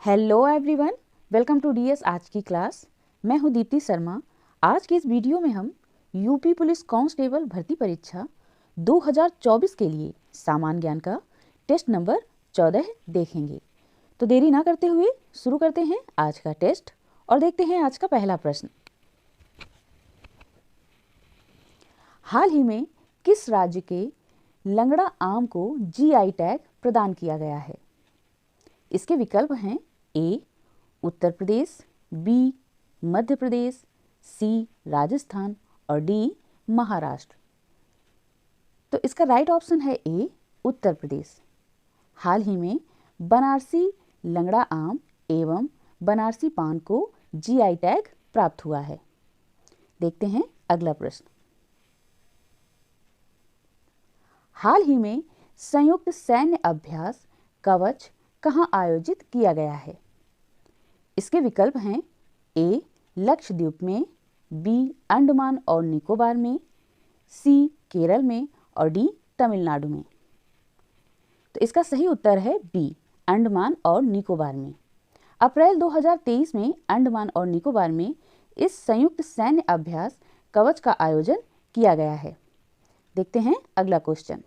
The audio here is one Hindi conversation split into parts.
Hello everyone, welcome to DS आज की क्लास। मैं हूं दीप्ति शर्मा। आज के इस वीडियो में हम यूपी पुलिस कांस्टेबल भर्ती परीक्षा 2024 के लिए सामान्य ज्ञान का टेस्ट नंबर 14 देखेंगे। तो देरी ना करते हुए शुरू करते हैं आज का टेस्ट और देखते हैं आज का पहला प्रश्न। हाल ही में किस राज्य के लंगड़ा आम को जीआई टैग प्रदान किया गया है? इसके विकल्प हैं ए उत्तर प्रदेश, बी मध्य प्रदेश, सी राजस्थान और डी महाराष्ट्र। तो इसका राइट ऑप्शन है ए उत्तर प्रदेश। हाल ही में बनारसी लंगड़ा आम एवं बनारसी पान को जीआई टैग प्राप्त हुआ है। देखते हैं अगला प्रश्न। हाल ही में संयुक्त सैन्य अभ्यास कवच कहाँ आयोजित किया गया है? इसके विकल्प हैं ए लक्षद्वीप में, बी अंडमान और निकोबार में, सी केरल में और डी तमिलनाडु में। तो इसका सही उत्तर है बी अंडमान और निकोबार में। अप्रैल 2023 में अंडमान और निकोबार में इस संयुक्त सैन्य अभ्यास कवच का आयोजन किया गया है। देखते हैं अगला क्वेश्चन।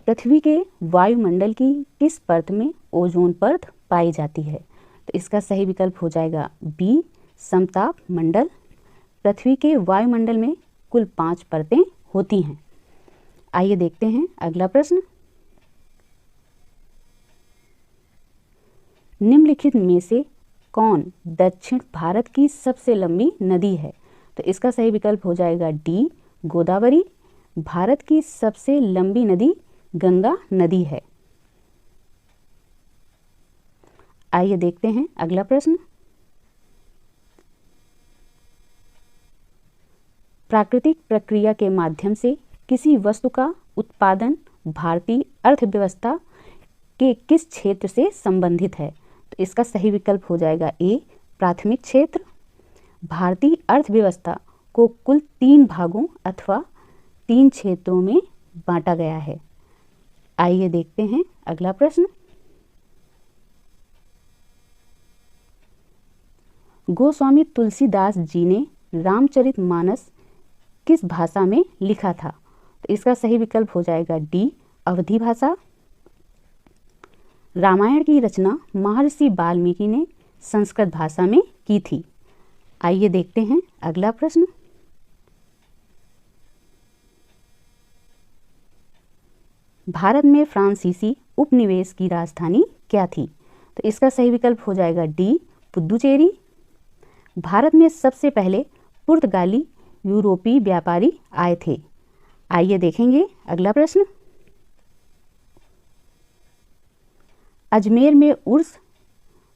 पृथ्वी के वायुमंडल की किस परत में ओजोन परत पाई जाती है? तो इसका सही विकल्प हो जाएगा बी समताप मंडल। पृथ्वी के वायुमंडल में कुल 5 परतें होती हैं। आइए देखते हैं अगला प्रश्न। निम्नलिखित में से कौन दक्षिण भारत की सबसे लंबी नदी है? तो इसका सही विकल्प हो जाएगा डी गोदावरी। भारत की सबसे लंबी नदी गंगा नदी है। आइए देखते हैं अगला प्रश्न। प्राकृतिक प्रक्रिया के माध्यम से किसी वस्तु का उत्पादन भारतीय अर्थव्यवस्था के किस क्षेत्र से संबंधित है? तो इसका सही विकल्प हो जाएगा ए प्राथमिक क्षेत्र। भारतीय अर्थव्यवस्था को कुल 3 भागों अथवा 3 क्षेत्रों में बांटा गया है। आइए देखते हैं अगला प्रश्न। गोस्वामी तुलसीदास जी ने रामचरितमानस किस भाषा में लिखा था? तो इसका सही विकल्प हो जाएगा डी अवधी भाषा। रामायण की रचना महर्षि वाल्मीकि ने संस्कृत भाषा में की थी। आइए देखते हैं अगला प्रश्न। भारत में फ्रांसीसी उपनिवेश की राजधानी क्या थी? तो इसका सही विकल्प हो जाएगा डी पुदुचेरी। भारत में सबसे पहले पुर्तगाली यूरोपीय व्यापारी आए थे। आइए देखेंगे अगला प्रश्न। अजमेर में उर्स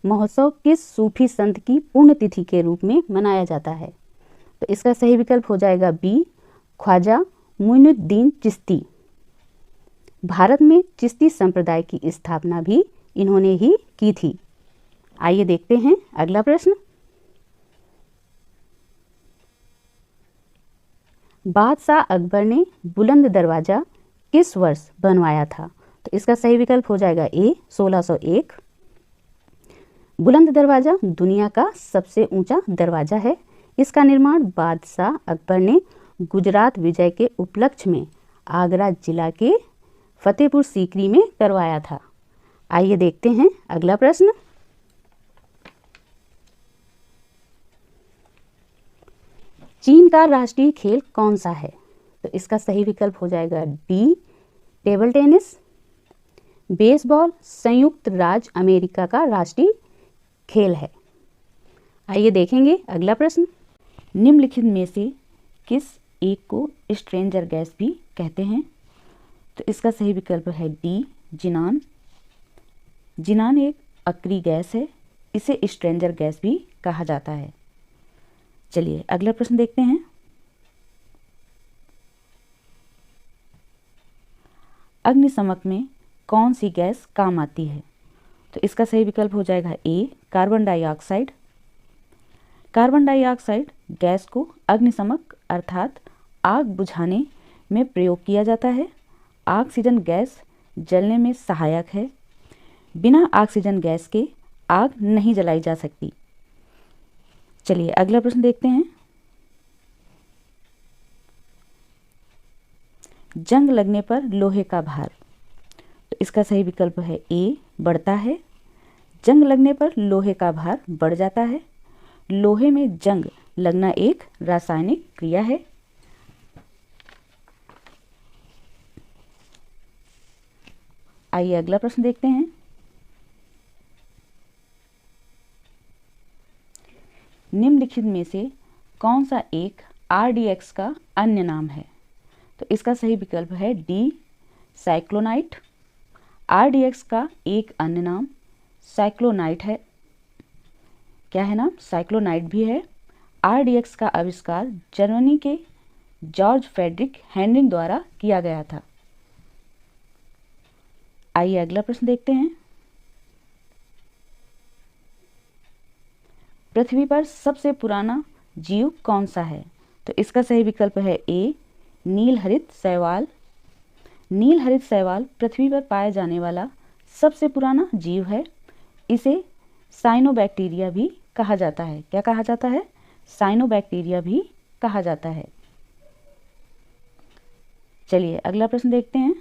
महोत्सव किस सूफी संत की पुण्यतिथि के रूप में मनाया जाता है? तो इसका सही विकल्प हो जाएगा बी ख्वाजा मुइनुद्दीन चिश्ती। भारत में चिश्ती संप्रदाय की स्थापना भी इन्होंने ही की थी। आइए देखते हैं अगला प्रश्न। बादशाह अकबर ने बुलंद दरवाजा किस वर्ष बनवाया था? तो इसका सही विकल्प हो जाएगा ए 1601। बुलंद दरवाजा दुनिया का सबसे ऊंचा दरवाजा है। इसका निर्माण बादशाह अकबर ने गुजरात विजय के उपलक्ष्य में आगरा जिला के फतेहपुर सीकरी में करवाया था। आइए देखते हैं अगला प्रश्न। चीन का राष्ट्रीय खेल कौन सा है? तो इसका सही विकल्प हो जाएगा डी टेबल टेनिस। बेसबॉल संयुक्त राज्य अमेरिका का राष्ट्रीय खेल है। आइए देखेंगे अगला प्रश्न। निम्नलिखित में से किस एक को स्ट्रेंजर गैस भी कहते हैं? तो इसका सही विकल्प है डी जिनान। जिनान एक अक्रिय गैस है। इसे स्ट्रेंजर गैस भी कहा जाता है। चलिए अगला प्रश्न देखते हैं। अग्निशमन में कौन सी गैस काम आती है? तो इसका सही विकल्प हो जाएगा A carbon dioxide. Carbon dioxide gas को अग्निशमन अर्थात आग बुझाने में प्रयोग किया जाता है। ऑक्सीजन गैस जलने में सहायक है। बिना ऑक्सीजन गैस के आग नहीं जलाई जा सकती। चलिए अगला प्रश्न देखते हैं। जंग लगने पर लोहे का भार, तो इसका सही विकल्प है ए बढ़ता है। जंग लगने पर लोहे का भार बढ़ जाता है। लोहे में जंग लगना एक रासायनिक क्रिया है। आइए अगला प्रश्न देखते हैं। निम्नलिखित में से कौन सा एक RDX का अन्य नाम है? तो इसका सही विकल्प है डी साइक्लोनाइट। RDX का एक अन्य नाम साइक्लोनाइट है। क्या है नाम? साइक्लोनाइट भी है। RDX का आविष्कार जर्मनी के जॉर्ज फ्रेडरिक हेनरिक द्वारा किया गया था। आइए अगला प्रश्न देखते हैं। पृथ्वी पर सबसे पुराना जीव कौन सा है? तो इसका सही विकल्प है ए नीलहरित शैवाल। नीलहरित शैवाल पृथ्वी पर पाया जाने वाला सबसे पुराना जीव है। इसे साइनोबैक्टीरिया भी कहा जाता है। क्या कहा जाता है? साइनोबैक्टीरिया भी कहा जाता है। चलिए अगला प्रश्न देखते हैं।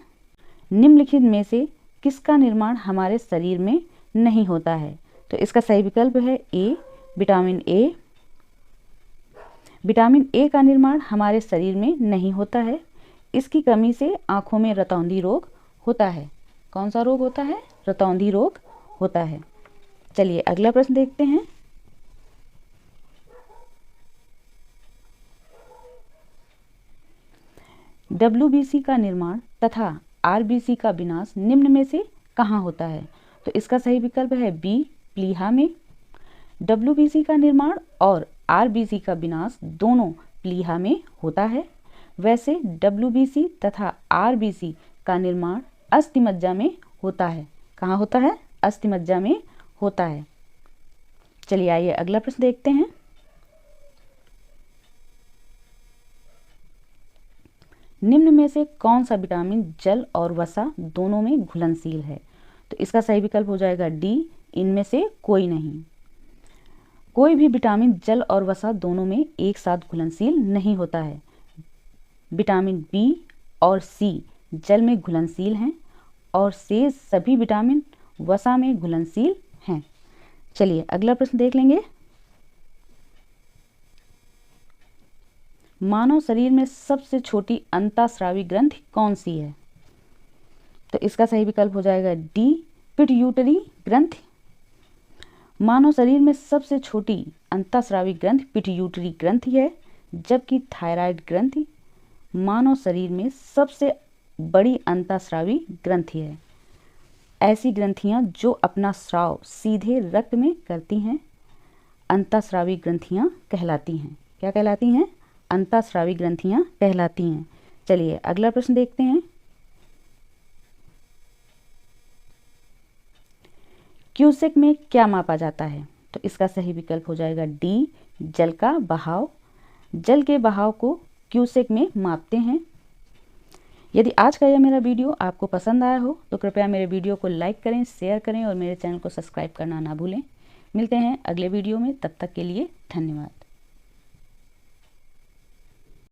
निम्नलिखित में से किसका निर्माण हमारे शरीर में नहीं होता है? तो इसका सही विकल्प है A vitamin A. Vitamin A का निर्माण हमारे शरीर में नहीं होता है। इसकी कमी से आंखों में रतौंधी रोग होता है। कौन सा रोग होता है? रतौंधी रोग होता है। चलिए अगला प्रश्न देखते हैं। WBC का निर्माण तथा RBC का विनाश निम्न में से कहाँ होता है? तो इसका सही विकल्प है बी प्लीहा में। WBC का निर्माण और RBC का विनाश दोनों प्लीहा में होता है। वैसे WBC तथा RBC का निर्माण अस्थिमज्जा में होता है। कहाँ होता है? अस्थिमज्जा में होता है। चलिए आइए अगला प्रश्न देखते हैं। निम्न में से कौन सा विटामिन जल और वसा दोनों में घुलनशील है? तो इसका सही विकल्प हो जाएगा डी इनमें से कोई नहीं। कोई भी विटामिन जल और वसा दोनों में एक साथ घुलनशील नहीं होता है। विटामिन बी और सी जल में घुलनशील हैं और शेष सभी विटामिन वसा में घुलनशील हैं। चलिए अगला प्रश्न देख लेंगे। मानव शरीर में सबसे छोटी अंतःस्रावी ग्रंथि कौन सी है? तो इसका सही विकल्प हो जाएगा डी पिट्यूटरी ग्रंथि। मानव शरीर में सबसे छोटी अंतःस्रावी ग्रंथि पिट्यूटरी ग्रंथि है, जबकि थायराइड ग्रंथि मानव शरीर में सबसे बड़ी अंतःस्रावी ग्रंथि है। ऐसी ग्रंथियां जो अपना स्राव सीधे रक्त में करती हैं अंतःस्रावी ग्रंथियां कहलाती हैं। क्या कहलाती हैं? अंतःस्रावी ग्रंथियां कहलाती हैं। चलिए अगला प्रश्न देखते हैं। क्यूसेक में क्या मापा जाता है? तो इसका सही विकल्प हो जाएगा डी जल का बहाव। जल के बहाव को क्यूसेक में मापते हैं। यदि आज का यह मेरा वीडियो आपको पसंद आया हो तो कृपया मेरे वीडियो को लाइक करें, शेयर करें और मेरे चैनल को सब्सक्राइब करना ना भूलें। मिलते हैं अगले वीडियो में, तब तक के लिए धन्यवाद।